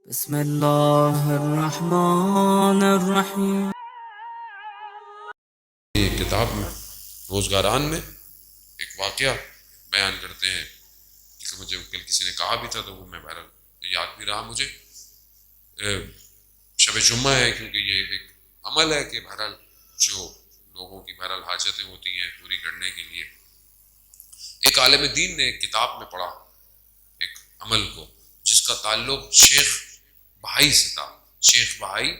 بسم اللہ الرحمن الرحیم۔ یہ کتاب میں روزگاران میں ایک واقعہ بیان کرتے ہیں، کیونکہ مجھے کل کسی نے کہا بھی تھا تو وہ میں بہرحال یاد بھی رہا مجھے۔ شب جمعہ ہے، کیونکہ یہ ایک عمل ہے کہ بہرحال جو لوگوں کی بہرحال حاجتیں ہوتی ہیں پوری کرنے کے لیے ایک عالم دین نے ایک کتاب میں پڑھا ایک عمل کو جس کا تعلق شیخ بہائی سے تھا۔ شیخ بہائی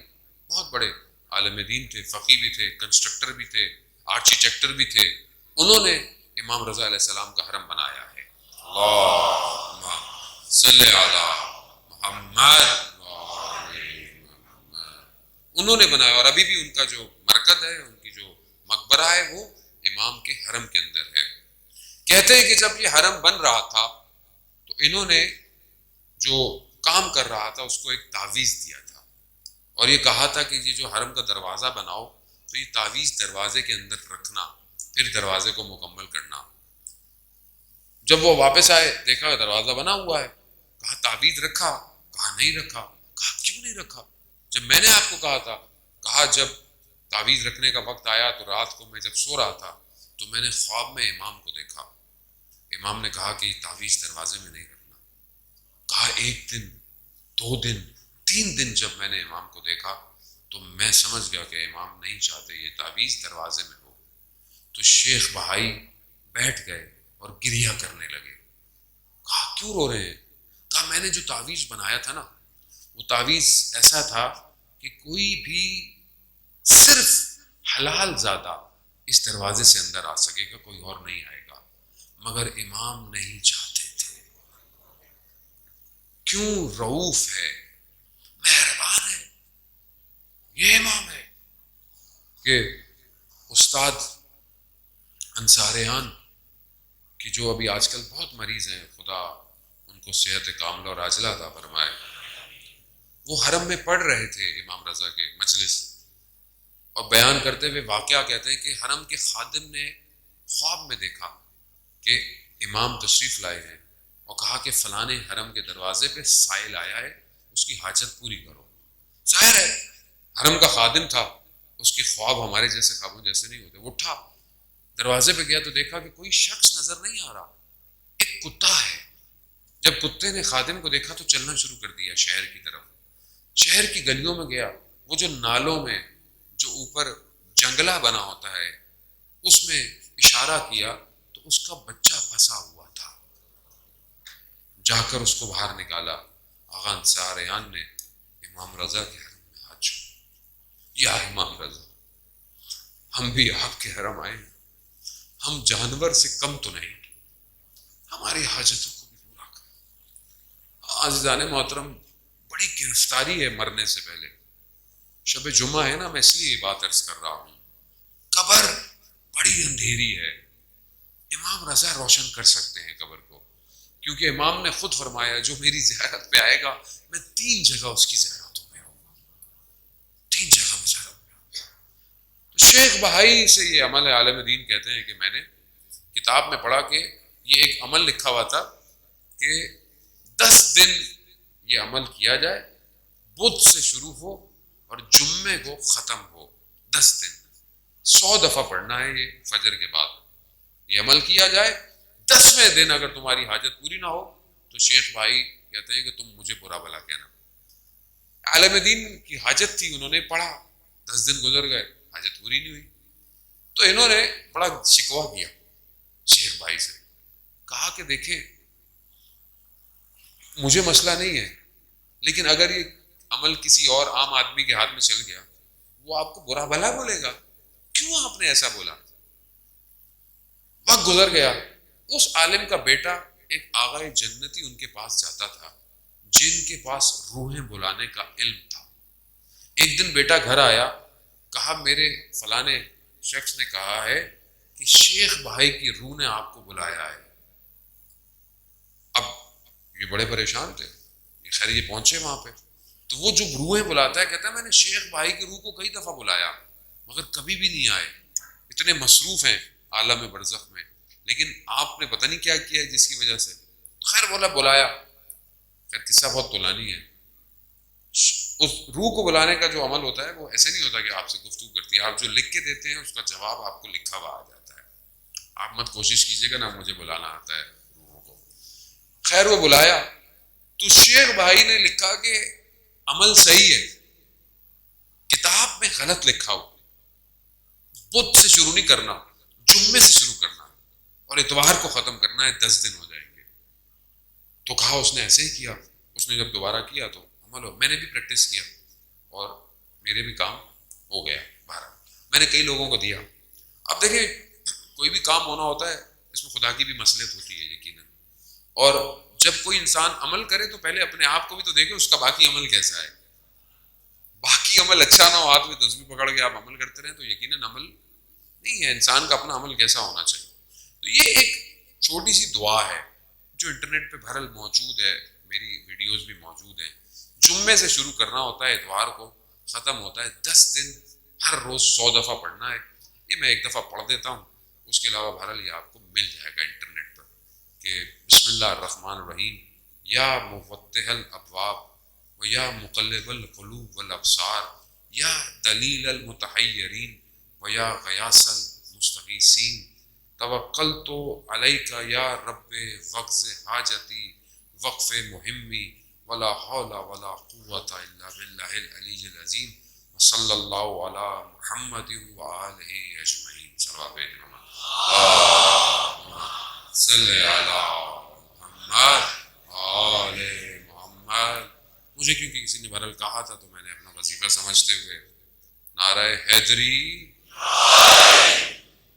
بہت بڑے عالم دین تھے، فقی بھی تھے، کنسٹرکٹر بھی تھے، آرکیٹیکٹر بھی تھے۔ انہوں نے امام رضا علیہ السلام کا حرم بنایا ہے۔ اللہم صلی علی محمد۔ انہوں نے بنایا، اور ابھی بھی ان کا جو مرکز ہے، ان کی جو مقبرہ ہے، وہ امام کے حرم کے اندر ہے۔ کہتے ہیں کہ جب یہ حرم بن رہا تھا تو انہوں نے جو کام کر رہا تھا اس کو ایک تعویذ دیا تھا، اور یہ کہا تھا کہ یہ جو حرم کا دروازہ بناؤ تو یہ تعویذ دروازے کے اندر رکھنا، پھر دروازے کو مکمل کرنا۔ جب وہ واپس آئے دیکھا دروازہ بنا ہوا ہے، کہا تعویذ رکھا؟ کہا نہیں رکھا۔ کہا کیوں نہیں رکھا؟ جب میں نے آپ کو کہا تھا۔ کہا جب تعویذ رکھنے کا وقت آیا تو رات کو میں جب سو رہا تھا تو میں نے خواب میں امام کو دیکھا۔ امام نے کہا کہ یہ تعویذ دروازے میں نہیں رکھنا۔ کہا ایک دن، 2 دن، 3 دن جب میں نے امام کو دیکھا تو میں سمجھ گیا کہ امام نہیں چاہتے یہ تعویذ دروازے میں ہو۔ تو شیخ بہائی بیٹھ گئے اور گریہ کرنے لگے۔ کہا کیوں رو رہے ہیں؟ کہا میں نے جو تعویذ بنایا تھا نا، وہ تعویذ ایسا تھا کہ کوئی بھی صرف حلال زادہ اس دروازے سے اندر آ سکے گا، کوئی اور نہیں آئے گا، مگر امام نہیں چاہتے تھے۔ کیوں؟ رؤوف ہے، مہربان ہے، یہ امام ہے کہ استاد انصاریان کہ جو ابھی آج کل بہت مریض ہیں، خدا ان کو صحت کاملہ اور عاجلہ عطا فرمائے، وہ حرم میں پڑھ رہے تھے امام رضا کے مجلس، اور بیان کرتے ہوئے واقعہ کہتے ہیں کہ حرم کے خادم نے خواب میں دیکھا کہ امام تشریف لائے ہیں، اور کہا کہ فلانے حرم کے دروازے پہ سائل آیا ہے، اس کی حاجت پوری کرو۔ ظاہر ہے حرم کا خادم تھا، اس کے خواب ہمارے جیسے خوابوں جیسے نہیں ہوتے۔ وہ اٹھا، دروازے پہ گیا تو دیکھا کہ کوئی شخص نظر نہیں آ رہا، ایک کتا ہے۔ جب کتے نے خادم کو دیکھا تو چلنا شروع کر دیا شہر کی طرف۔ شہر کی گلیوں میں گیا، وہ جو نالوں میں جو اوپر جنگلہ بنا ہوتا ہے اس میں اشارہ کیا تو اس کا بچہ پھنسا ہوا تھا۔ جا کر اس کو باہر نکالا۔ آغا انصاریان نے امام رضا کے حرم میں ہاتھ چھوڑا، یا امام رضا، ہم بھی آپ کے حرم آئے ہیں، ہم جانور سے کم تو نہیں، ہماری حاجتوں کو بھی پورا کریں۔ عزیزان محترم، بڑی گرفتاری ہے مرنے سے پہلے۔ شب جمعہ ہے نا، میں اس لیے یہ بات عرض کر رہا ہوں، قبر بڑی اندھیری ہے، امام رضا روشن کر سکتے ہیں قبر کو، کیونکہ امام نے خود فرمایا جو میری زیارت پہ آئے گا میں 3 جگہ اس کی زیارتوں میں آؤں گا، 3 جگہ میں زیارت میں آؤں گا۔ تو شیخ بہائی سے یہ عمل عالم دین کہتے ہیں کہ میں نے کتاب میں پڑھا کہ یہ ایک عمل لکھا ہوا تھا کہ 10 دن یہ عمل کیا جائے، بدھ سے شروع ہو اور جمعے کو ختم ہو، 10 دن 100 دفعہ پڑھنا ہے یہ فجر کے بعد، یہ عمل کیا جائے۔ 10ویں دن اگر تمہاری حاجت پوری نہ ہو تو شیخ بھائی کہتے ہیں کہ تم مجھے برا بھلا کہنا۔ عالم دین کی حاجت تھی، انہوں نے پڑھا، 10 دن گزر گئے، حاجت پوری نہیں ہوئی، تو انہوں نے بڑا شکوہ کیا شیخ بھائی سے، کہا کہ دیکھیں مجھے مسئلہ نہیں ہے، لیکن اگر یہ عمل کسی اور عام آدمی کے ہاتھ میں چل گیا وہ آپ کو برا بھلا بولے گا، کیوں آپ نے ایسا بولا؟ وقت گزر گیا، اس عالم کا بیٹا ایک آغائے جنتی ان کے پاس جاتا تھا جن کے پاس روحیں بلانے کا علم تھا۔ ایک دن بیٹا گھر آیا، کہا میرے فلانے شخص نے کہا ہے کہ شیخ بھائی کی روح نے آپ کو بلایا ہے۔ اب یہ بڑے پریشان تھے، یہ خیر یہ پہنچے وہاں پہ تو وہ جو روحیں بلاتا ہے کہتا ہے میں نے شیخ بھائی کی روح کو کئی دفعہ بلایا مگر کبھی بھی نہیں آئے، اتنے مصروف ہیں عالم برزخ میں، لیکن آپ نے پتہ نہیں کیا کیا ہے جس کی وجہ سے۔ خیر بولا بلایا، خیر قصہ بہت طولانی ہے۔ اس روح کو بلانے کا جو عمل ہوتا ہے وہ ایسے نہیں ہوتا کہ آپ سے گفتگو کرتی ہے، آپ جو لکھ کے دیتے ہیں اس کا جواب آپ کو لکھا ہوا آ جاتا ہے. آپ مت کوشش کیجیے گا نا مجھے بلانا آتا ہے روحوں کو. خیر وہ بلایا تو شیخ بھائی نے لکھا کہ عمل صحیح ہے، کتاب میں غلط لکھا ہو، بدھ سے شروع نہیں کرنا، جمعے سے شروع کرنا اور اتوار کو ختم کرنا ہے، 10 دن ہو جائیں گے. تو کہا اس نے ایسے ہی کیا. اس نے جب دوبارہ کیا تو عمل ہو. میں نے بھی پریکٹس کیا اور میرے بھی کام ہو گیا. بہرحال میں نے کئی لوگوں کو دیا. اب دیکھیں کوئی بھی کام ہونا ہوتا ہے اس میں خدا کی بھی مصلحت ہوتی ہے یقیناً. اور جب کوئی انسان عمل کرے تو پہلے اپنے آپ کو بھی تو دیکھے اس کا باقی عمل کیسا ہے. باقی عمل اچھا نہ ہو، ہاتھ میں تسبیح پکڑ کے آپ عمل کرتے رہیں تو یقیناً عمل نہیں ہے. انسان کا اپنا عمل کیسا ہونا چاہیے. تو یہ ایک چھوٹی سی دعا ہے جو انٹرنیٹ پہ بہرحال موجود ہے، میری ویڈیوز بھی موجود ہیں. جمعے سے شروع کرنا ہوتا ہے، اتوار کو ختم ہوتا ہے. 10 دن ہر روز 100 دفعہ پڑھنا ہے. یہ میں ایک دفعہ پڑھ دیتا ہوں، اس کے علاوہ بہرحال یہ آپ کو مل جائے گا انٹرنیٹ پر کہ بسم اللہ الرحمن الرحیم یا مفتح الابواب و یا مقلب القلوب والابصار یا دلیل المتحیرین و یا غیاث المستغیثین توکلت علیک یا رب وقض حاجتی وقف مہمی ولا حول ولا قوت الا باللہ العلی العظیم صلی اللہ علی محمد وآلہ اجمعین. صلی علی محمد آل محمد. مجھے کیونکہ کسی نے بہرحال کہا تھا تو میں نے اپنا وظیفہ سمجھتے ہوئے نعرہ حیدری.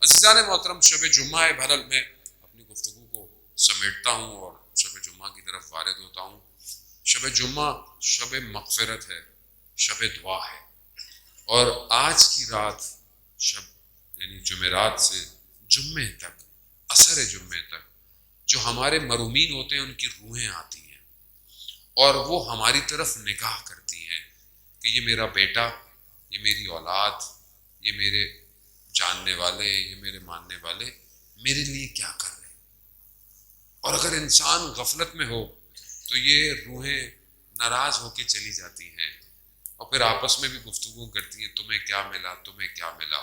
عزیزان محترم، شب جمعہ ہے. بہرحال میں اپنی گفتگو کو سمیٹتا ہوں اور شب جمعہ کی طرف وارد ہوتا ہوں. شب جمعہ شب مغفرت ہے، شب دعا ہے. اور آج کی رات شب یعنی جمعرات سے جمعے تک، عصر جمعے تک جو ہمارے مرحومین ہوتے ہیں ان کی روحیں آتی ہیں اور وہ ہماری طرف نگاہ کرتی ہیں کہ یہ میرا بیٹا، یہ میری اولاد، یہ میرے جاننے والے، یہ میرے ماننے والے میرے لیے کیا کر رہے ہیں. اور اگر انسان غفلت میں ہو تو یہ روحیں ناراض ہو کے چلی جاتی ہیں اور پھر آپس میں بھی گفتگو کرتی ہیں تمہیں کیا ملا، تمہیں کیا ملا.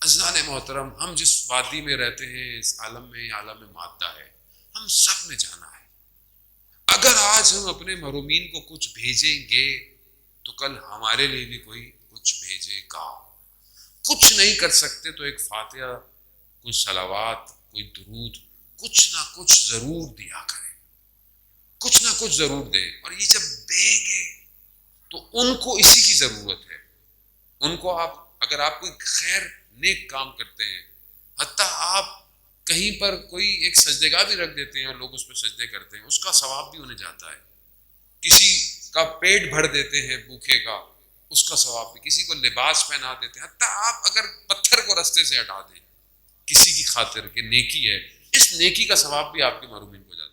عزیزان محترم، ہم جس وادی میں رہتے ہیں اس عالم میں عالم مادہ ہے، ہم سب نے جانا ہے. اگر آج ہم اپنے محرومین کو کچھ بھیجیں گے تو کل ہمارے لیے بھی کوئی کچھ بھیجے گا. کچھ نہیں کر سکتے تو ایک فاتحہ، کوئی صلوات، کوئی درود، کچھ نہ کچھ ضرور دیا کریں، کچھ نہ کچھ ضرور دیں. اور یہ جب دیں گے تو ان کو اسی کی ضرورت ہے. ان کو آپ اگر آپ کوئی خیر نیک کام کرتے ہیں، حتیٰ آپ کہیں پر کوئی ایک سجدے گاہ بھی رکھ دیتے ہیں اور لوگ اس پہ سجدے کرتے ہیں، اس کا ثواب بھی انہیں جاتا ہے. کسی کا پیٹ بھر دیتے ہیں بھوکے کا، اس کا ثواب بھی. کسی کو لباس پہنا دیتے ہیں، حتیٰ آپ اگر پتھر کو رستے سے ہٹا دیں کسی کی خاطر کہ نیکی ہے، اس نیکی کا ثواب بھی آپ کے محرومین کو جاتا ہے.